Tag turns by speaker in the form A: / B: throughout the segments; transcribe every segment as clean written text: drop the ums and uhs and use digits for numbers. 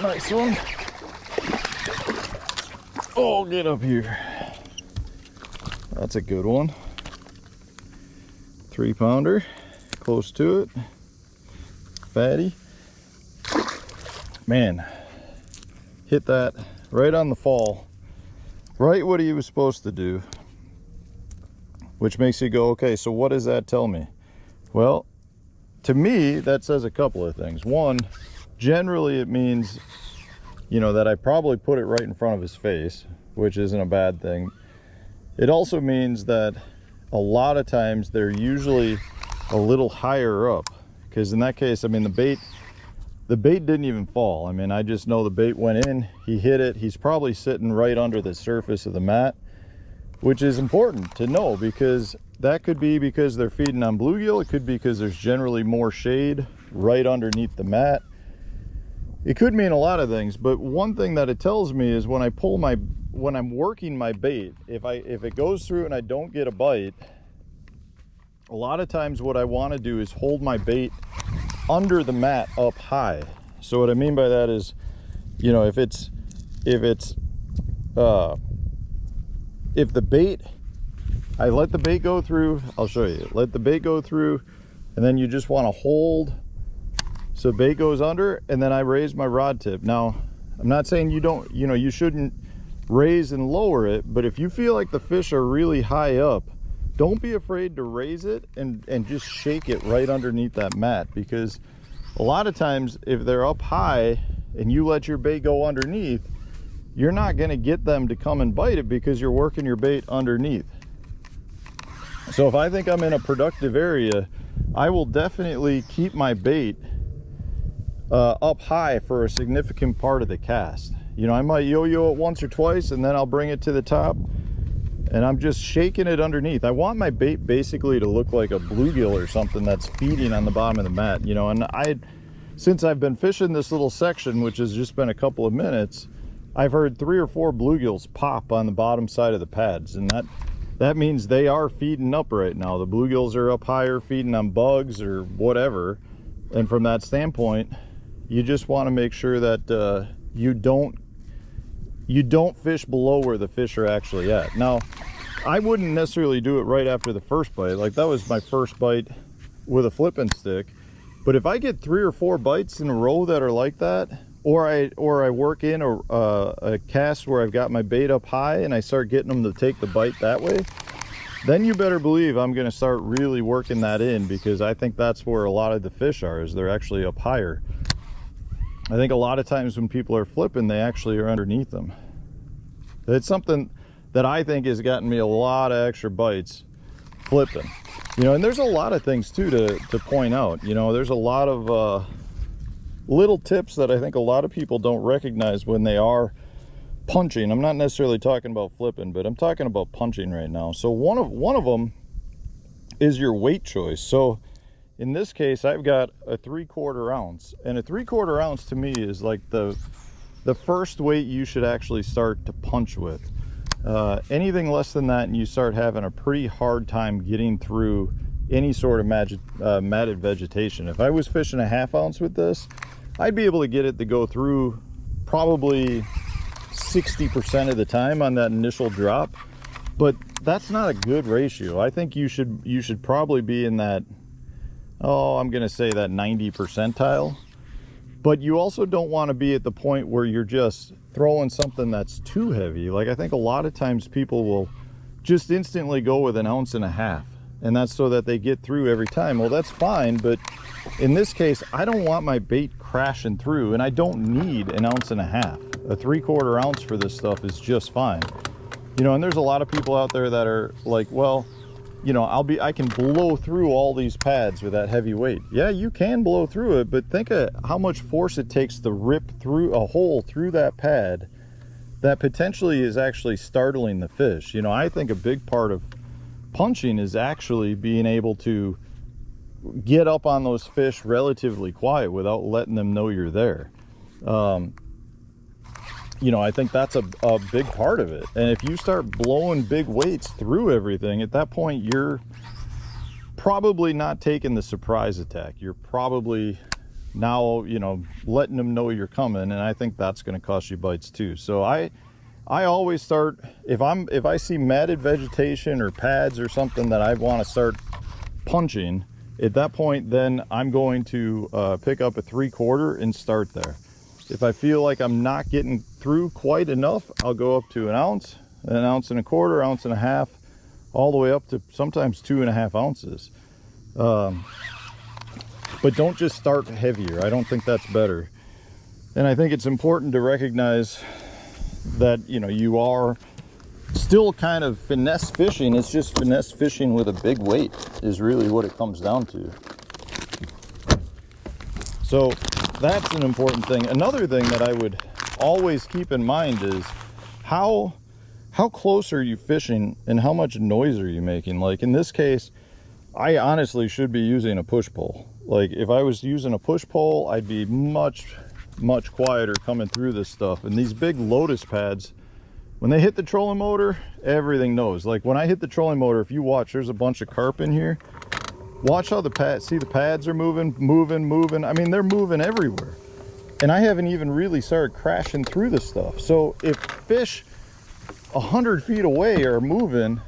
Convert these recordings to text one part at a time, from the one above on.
A: Nice one. Oh, get up here. That's a good one. 3-pounder, close to it. Fatty. Man, hit that right on the fall. Right what he was supposed to do. Which makes you go, okay, so what does that tell me? Well, to me, that says a couple of things. One, generally it means, you know, that I probably put it right in front of his face, which isn't a bad thing. It also means that a lot of times they're usually a little higher up, because in that case, I mean, the bait didn't even fall. I mean, I just know the bait went in, he hit it, he's probably sitting right under the surface of the mat, which is important to know, because that could be because they're feeding on bluegill. It could be because there's generally more shade right underneath the mat. It could mean a lot of things, but one thing that it tells me is when I'm working my bait, if it goes through and I don't get a bite, a lot of times what I want to do is hold my bait under the mat up high. So what I mean by that is, you know, if the bait, I let the bait go through, I'll show you, let the bait go through, and then you just want to hold so bait goes under, and then I raise my rod tip. Now, I'm not saying you shouldn't raise and lower it, but if you feel like the fish are really high up, don't be afraid to raise it and just shake it right underneath that mat, because a lot of times if they're up high and you let your bait go underneath, you're not going to get them to come and bite it because you're working your bait underneath. So if I think I'm in a productive area, I will definitely keep my bait up high for a significant part of the cast. You know, I might yo-yo it once or twice and then I'll bring it to the top and I'm just shaking it underneath. I want my bait basically to look like a bluegill or something that's feeding on the bottom of the mat, you know. And since I've been fishing this little section, which has just been a couple of minutes, I've heard 3 or 4 bluegills pop on the bottom side of the pads, and that means they are feeding up right now. The bluegills are up higher feeding on bugs or whatever, and from that standpoint, you just want to make sure that you don't fish below where the fish are actually at. Now, I wouldn't necessarily do it right after the first bite. Like, that was my first bite with a flipping stick. But if I get 3 or 4 bites in a row that are like that, or I work in a cast where I've got my bait up high and I start getting them to take the bite that way, then you better believe I'm going to start really working that in, because I think that's where a lot of the fish are, is they're actually up higher. I think a lot of times when people are flipping, they actually are underneath them. It's something that I think has gotten me a lot of extra bites flipping. You know, and there's a lot of things too to point out. You know, there's a lot of little tips that I think a lot of people don't recognize when they are punching. I'm not necessarily talking about flipping, but I'm talking about punching right now. So one of them is your weight choice. So in this case, I've got a 3/4 ounce, and a 3/4 ounce to me is like the first weight you should actually start to punch with. Anything less than that and you start having a pretty hard time getting through any sort of matted vegetation. If I was fishing a 1/2 ounce with this, I'd be able to get it to go through probably 60% of the time on that initial drop, but that's not a good ratio. I think you should probably be in that, I'm gonna say that 90 percentile. But you also don't want to be at the point where you're just throwing something that's too heavy. Like, I think a lot of times people will just instantly go with 1.5 ounces, and that's so that they get through every time. Well, that's fine, but in this case, I don't want my bait crashing through, and I don't need 1.5 ounces. A 3/4 ounce for this stuff is just fine. You know, and there's a lot of people out there that are like, well, you know, I can blow through all these pads with that heavy weight. Yeah, you can blow through it, but think of how much force it takes to rip through a hole through that pad that potentially is actually startling the fish. You know, I think a big part of punching is actually being able to get up on those fish relatively quiet without letting them know you're there. You know, I think that's a big part of it. And if you start blowing big weights through everything, at that point, you're probably not taking the surprise attack. You're probably now, you know, letting them know you're coming, and I think that's going to cost you bites too. So I always start, if I see matted vegetation or pads or something that I want to start punching, at that point then I'm going to pick up a 3/4 and start there. If I feel like I'm not getting through quite enough, I'll go up to 1 ounce, 1.25 ounces, 1.5 ounces, all the way up to sometimes 2.5 ounces. But don't just start heavier. I don't think that's better. And I think it's important to recognize that, you know, you are still kind of finesse fishing. It's just finesse fishing with a big weight is really what it comes down to. So that's an important thing. Another thing that I would always keep in mind is how close are you fishing and how much noise are you making? Like in this case, I honestly should be using a push pole. Like if I was using a push pole, I'd be much quieter coming through this stuff. And these big Lotus pads, when they hit the trolling motor, everything knows. Like when I hit the trolling motor, if you watch, there's a bunch of carp in here. Watch how the pads, see the pads are moving. I mean, they're moving everywhere. And I haven't even really started crashing through this stuff. So if fish 100 feet away are moving,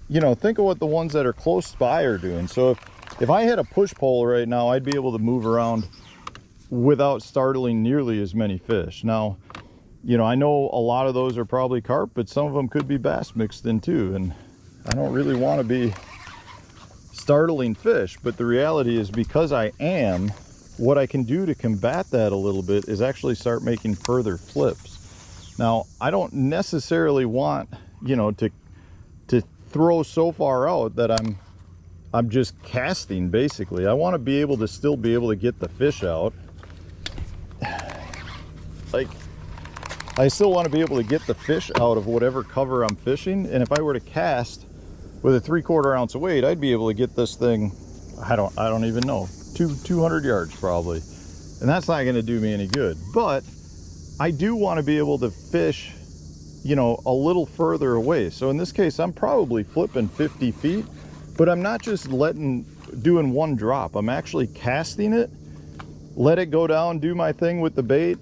A: you know, think of what the ones that are close by are doing. So if I had a push pole right now, I'd be able to move around without startling nearly as many fish. Now, you know, I know a lot of those are probably carp, but some of them could be bass mixed in too. And I don't really want to be startling fish, but the reality is, because I am, what I can do to combat that a little bit is actually start making further flips. Now, I don't necessarily want, you know, to throw so far out that I'm just casting basically. I want to be able to still be able to get the fish out. Like, I still want to be able to get the fish out of whatever cover I'm fishing. And if I were to cast with a 3/4 ounce weight, I'd be able to get this thing, I don't even know, 200 yards probably. And that's not going to do me any good. But I do want to be able to fish, you know, a little further away. So in this case, I'm probably flipping 50 feet, but I'm not just doing one drop. I'm actually casting it, let it go down, do my thing with the bait,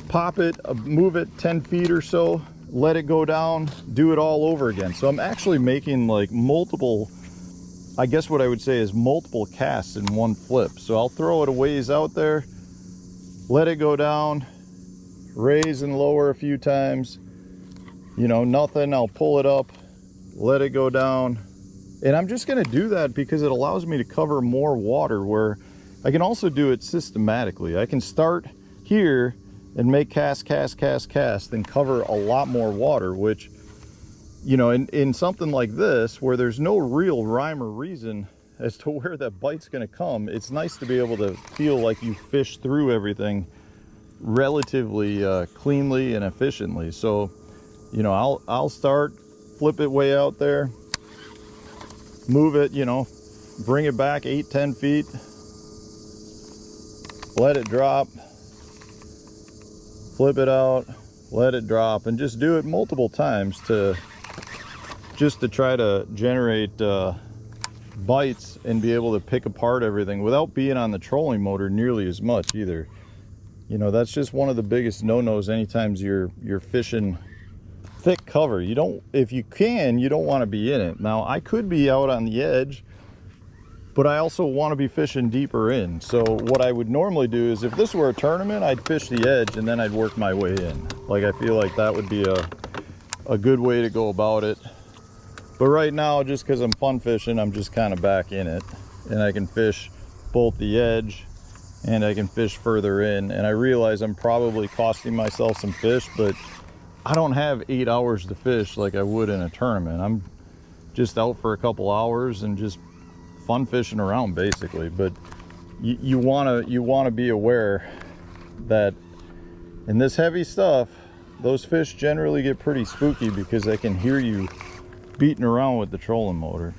A: pop it, move it 10 feet or so, let it go down, do it all over again. So I'm actually making like multiple, I guess what I would say is multiple casts in one flip. So I'll throw it a ways out there, let it go down, raise and lower a few times, you know, nothing, I'll pull it up, let it go down. And I'm just going to do that because it allows me to cover more water, where I can also do it systematically. I can start here and make cast, and cover a lot more water, which, you know, in something like this, where there's no real rhyme or reason as to where that bite's going to come, it's nice to be able to feel like you fish through everything relatively cleanly and efficiently. So, you know, I'll start, flip it way out there, move it, you know, bring it back 8-10 feet, let it drop, flip it out, let it drop, and just do it multiple times to try to generate bites and be able to pick apart everything without being on the trolling motor nearly as much either. You know, that's just one of the biggest no-nos anytime you're fishing thick cover. You don't, if you can, you don't want to be in it. Now, I could be out on the edge, but I also want to be fishing deeper in. So what I would normally do is, if this were a tournament, I'd fish the edge and then I'd work my way in. Like, I feel like that would be a good way to go about it. But right now, just because I'm fun fishing, I'm just kind of back in it, and I can fish both the edge and I can fish further in. And I realize I'm probably costing myself some fish, but I don't have 8 hours to fish like I would in a tournament. I'm just out for a couple hours and just fun fishing around basically. But you want to be aware that in this heavy stuff, those fish generally get pretty spooky because they can hear you beating around with the trolling motor.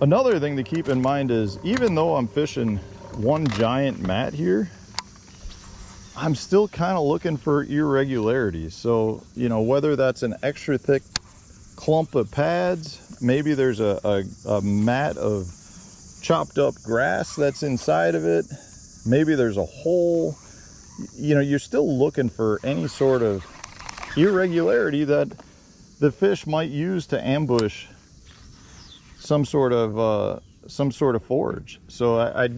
A: Another thing to keep in mind is, even though I'm fishing one giant mat here, I'm still kind of looking for irregularities. So, you know, whether that's an extra thick clump of pads, maybe there's a mat of chopped up grass that's inside of it. Maybe there's a hole. You know, you're still looking for any sort of irregularity that the fish might use to ambush some sort of forage. So I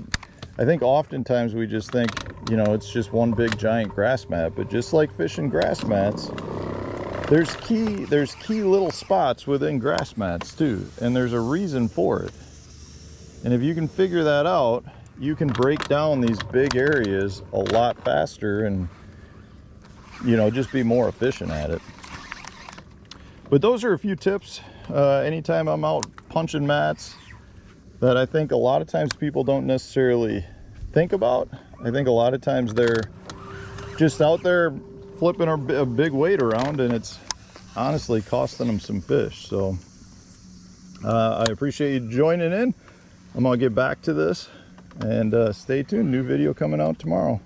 A: think oftentimes we just think, you know, it's just one big giant grass mat, but just like fishing grass mats, there's key little spots within grass mats too, and there's a reason for it. And if you can figure that out, you can break down these big areas a lot faster and, you know, just be more efficient at it. But those are a few tips anytime I'm out punching mats that I think a lot of times people don't necessarily think about. I think a lot of times they're just out there flipping a big weight around, and it's honestly costing them some fish. So I appreciate you joining in. I'm gonna get back to this, and stay tuned. New video coming out tomorrow.